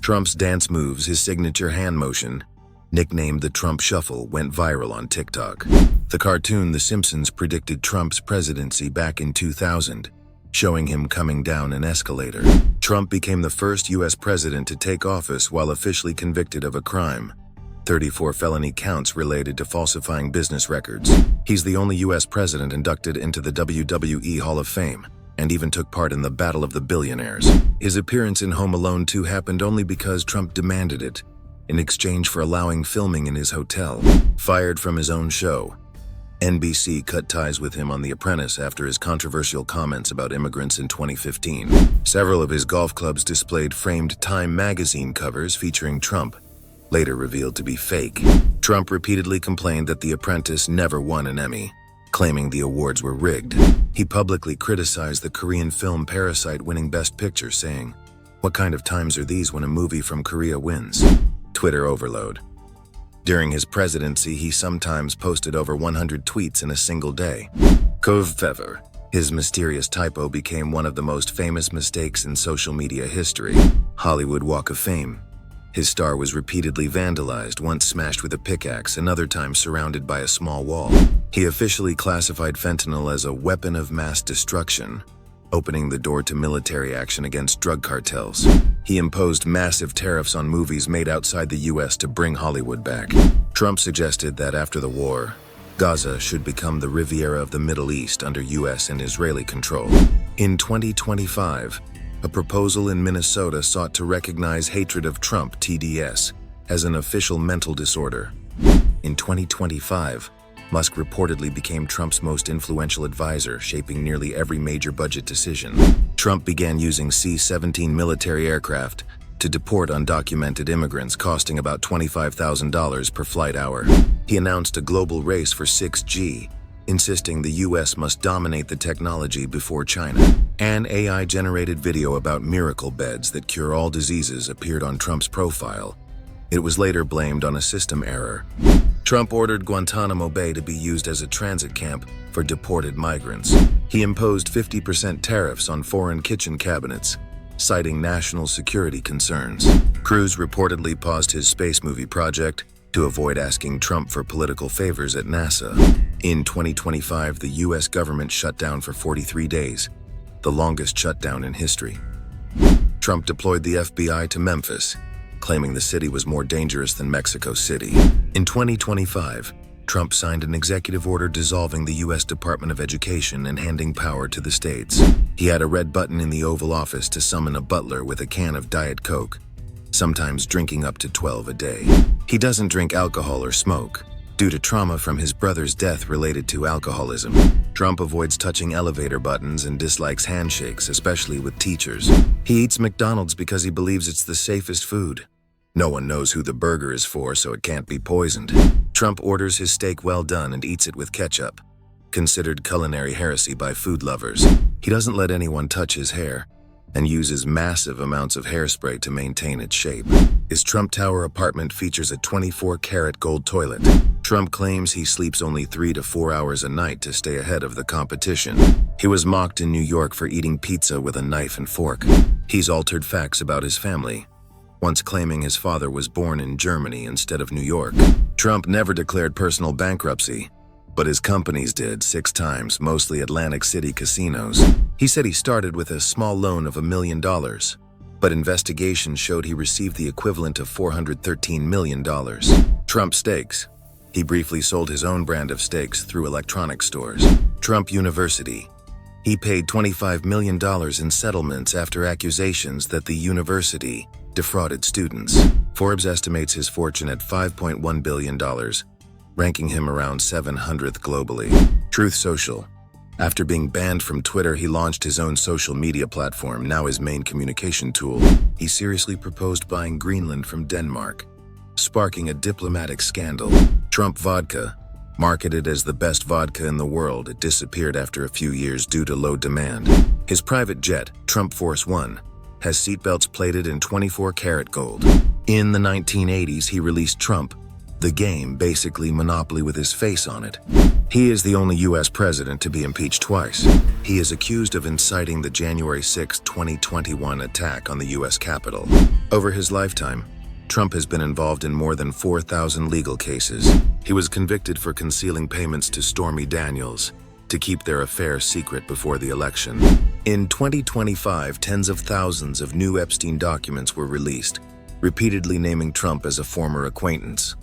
Trump's dance moves, his signature hand motion, nicknamed the Trump Shuffle, went viral on TikTok. The cartoon The Simpsons predicted Trump's presidency back in 2000, showing him coming down an escalator. Trump became the first U.S. president to take office while officially convicted of a crime. 34 felony counts related to falsifying business records. He's the only U.S. president inducted into the WWE Hall of Fame, and even took part in the Battle of the Billionaires. His appearance in Home Alone 2 happened only because Trump demanded it, in exchange for allowing filming in his hotel. Fired from his own show, NBC cut ties with him on The Apprentice after his controversial comments about immigrants in 2015. Several of his golf clubs displayed framed Time magazine covers featuring Trump, later revealed to be fake. Trump repeatedly complained that The Apprentice never won an Emmy, claiming the awards were rigged. He publicly criticized the Korean film Parasite winning Best Picture, saying, "What kind of times are these when a movie from Korea wins?" Twitter overload. During his presidency, he sometimes posted over 100 tweets in a single day. Fever. His mysterious typo became one of the most famous mistakes in social media history. Hollywood Walk of Fame. His star was repeatedly vandalized, once smashed with a pickaxe, another time surrounded by a small wall. He officially classified fentanyl as a weapon of mass destruction, opening the door to military action against drug cartels. He imposed massive tariffs on movies made outside the U.S. to bring Hollywood back. Trump suggested that after the war, Gaza should become the Riviera of the Middle East under U.S. and Israeli control. In 2025, a proposal in Minnesota sought to recognize hatred of Trump, TDS, as an official mental disorder. In 2025, Musk reportedly became Trump's most influential advisor, shaping nearly every major budget decision. Trump began using C-17 military aircraft to deport undocumented immigrants, costing about $25,000 per flight hour. He announced a global race for 6G, insisting the U.S. must dominate the technology before China. An AI-generated video about miracle beds that cure all diseases appeared on Trump's profile. It was later blamed on a system error. Trump ordered Guantanamo Bay to be used as a transit camp for deported migrants. He imposed 50% tariffs on foreign kitchen cabinets, citing national security concerns. Cruz reportedly paused his space movie project to avoid asking Trump for political favors at NASA. In 2025, the U.S. government shut down for 43 days, the longest shutdown in history. Trump deployed the FBI to Memphis, claiming the city was more dangerous than Mexico City. In 2025, Trump signed an executive order dissolving the U.S. Department of Education and handing power to the states. He had a red button in the Oval Office to summon a butler with a can of Diet Coke, sometimes drinking up to 12 a day. He doesn't drink alcohol or smoke, due to trauma from his brother's death related to alcoholism. Trump avoids touching elevator buttons and dislikes handshakes, especially with teachers. He eats McDonald's because he believes it's the safest food. No one knows who the burger is for, so it can't be poisoned. Trump orders his steak well done and eats it with ketchup, considered culinary heresy by food lovers. He doesn't let anyone touch his hair, and uses massive amounts of hairspray to maintain its shape. His Trump Tower apartment features a 24-karat gold toilet. Trump claims he sleeps only 3 to 4 hours a night to stay ahead of the competition. He was mocked in New York for eating pizza with a knife and fork. He's altered facts about his family, once claiming his father was born in Germany instead of New York. Trump never declared personal bankruptcy, but his companies did 6 times, mostly Atlantic City casinos. He said he started with a small loan of $1 million, but investigations showed he received the equivalent of $413 million. Trump Steaks. He briefly sold his own brand of steaks through electronic stores. Trump University. He paid $25 million in settlements after accusations that the university defrauded students. Forbes estimates his fortune at $5.1 billion, ranking him around 700th globally. Truth Social. After being banned from Twitter, he launched his own social media platform, now his main communication tool. He seriously proposed buying Greenland from Denmark, sparking a diplomatic scandal. Trump Vodka. Marketed as the best vodka in the world, it disappeared after a few years due to low demand. His private jet, Trump Force One, has seatbelts plated in 24-karat gold. In the 1980s, he released Trump, The game, basically Monopoly with his face on it. He is the only U.S. president to be impeached twice. He is accused of inciting the January 6, 2021 attack on the U.S. Capitol. Over his lifetime, Trump has been involved in more than 4,000 legal cases. He was convicted for concealing payments to Stormy Daniels to keep their affair secret before the election. In 2025, tens of thousands of new Epstein documents were released, repeatedly naming Trump as a former acquaintance.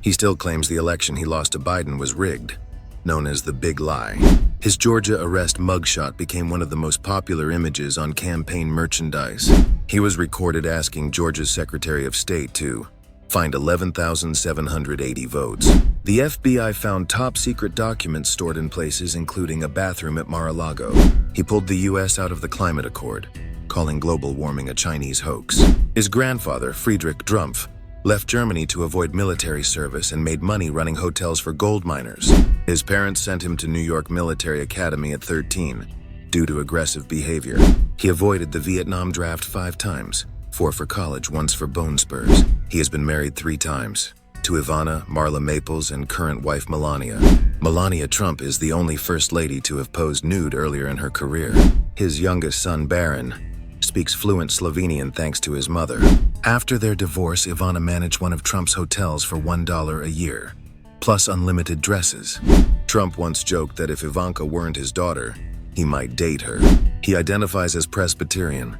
He still claims the election he lost to Biden was rigged, known as the Big Lie. His Georgia arrest mugshot became one of the most popular images on campaign merchandise. He was recorded asking Georgia's Secretary of State to find 11,780 votes. The FBI found top-secret documents stored in places including a bathroom at Mar-a-Lago. He pulled the U.S. out of the climate accord, calling global warming a Chinese hoax. His grandfather, Friedrich Drumpf, left Germany to avoid military service and made money running hotels for gold miners. His parents sent him to New York Military Academy at 13 due to aggressive behavior. He avoided the Vietnam draft 5 times, 4 for college, once for bone spurs. He has been married 3 times, to Ivana, Marla Maples, and current wife Melania. Melania Trump is the only first lady to have posed nude earlier in her career. His youngest son, Baron, speaks fluent Slovenian thanks to his mother. After their divorce, Ivana managed one of Trump's hotels for $1 a year, plus unlimited dresses. Trump once joked that if Ivanka weren't his daughter, he might date her. He identifies as Presbyterian,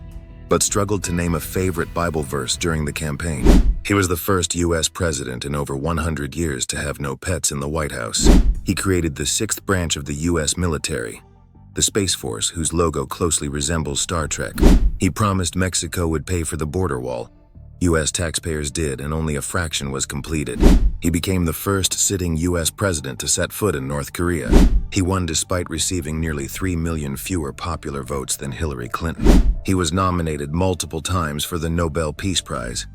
but struggled to name a favorite Bible verse during the campaign. He was the first U.S. president in over 100 years to have no pets in the White House. He created the 6th branch of the U.S. military, the Space Force, whose logo closely resembles Star Trek. He promised Mexico would pay for the border wall. U.S. taxpayers did, and only a fraction was completed. He became the first sitting U.S. president to set foot in North Korea. He won despite receiving nearly 3 million fewer popular votes than Hillary Clinton. He was nominated multiple times for the Nobel Peace Prize,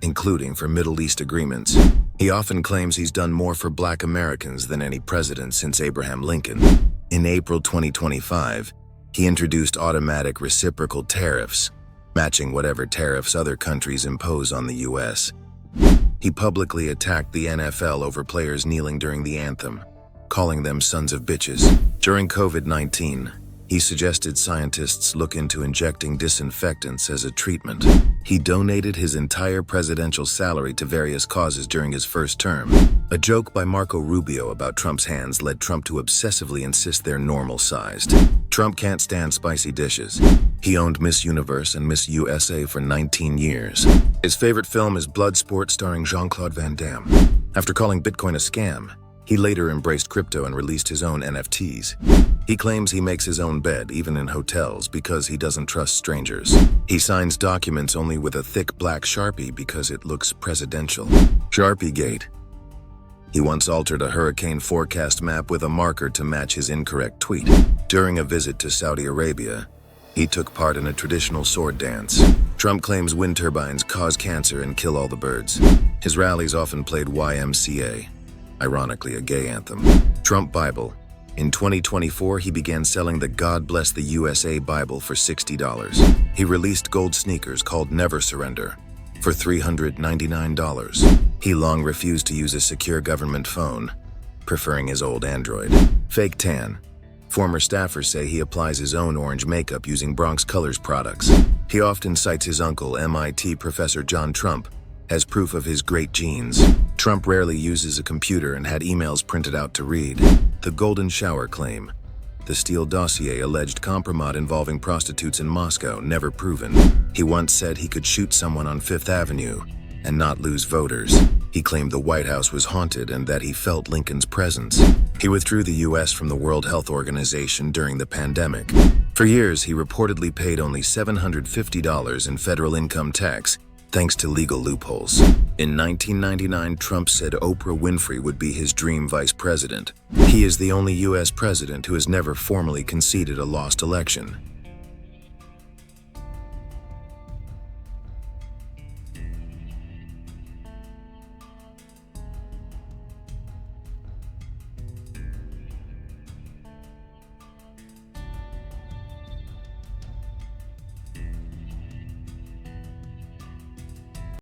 including for Middle East agreements. He often claims he's done more for Black Americans than any president since Abraham Lincoln. In April 2025, he introduced automatic reciprocal tariffs, matching whatever tariffs other countries impose on the U.S. He publicly attacked the NFL over players kneeling during the anthem, calling them sons of bitches. During COVID-19, he suggested scientists look into injecting disinfectants as a treatment. He donated his entire presidential salary to various causes during his first term. A joke by Marco Rubio about Trump's hands led Trump to obsessively insist they're normal-sized. Trump can't stand spicy dishes. He owned Miss Universe and Miss USA for 19 years. His favorite film is Bloodsport, starring Jean-Claude Van Damme. After calling Bitcoin a scam, he later embraced crypto and released his own NFTs. He claims he makes his own bed, even in hotels, because he doesn't trust strangers. He signs documents only with a thick black Sharpie because it looks presidential. Sharpiegate. He once altered a hurricane forecast map with a marker to match his incorrect tweet. During a visit to Saudi Arabia, he took part in a traditional sword dance. Trump claims wind turbines cause cancer and kill all the birds. His rallies often played YMCA, ironically a gay anthem. Trump Bible. In 2024, he began selling the God Bless the USA Bible for $60. He released gold sneakers called Never Surrender for $399. He long refused to use a secure government phone, preferring his old Android. Fake tan. Former staffers say he applies his own orange makeup using Bronx Colors products. He often cites his uncle, MIT professor John Trump, as proof of his great genes. Trump rarely uses a computer and had emails printed out to read. The Golden Shower claim. The Steele dossier alleged compromise involving prostitutes in Moscow, never proven. He once said he could shoot someone on Fifth Avenue and not lose voters. He claimed the White House was haunted and that he felt Lincoln's presence. He withdrew the U.S. from the World Health Organization during the pandemic. For years, he reportedly paid only $750 in federal income tax, thanks to legal loopholes. In 1999, Trump said Oprah Winfrey would be his dream vice president. He is the only U.S. president who has never formally conceded a lost election.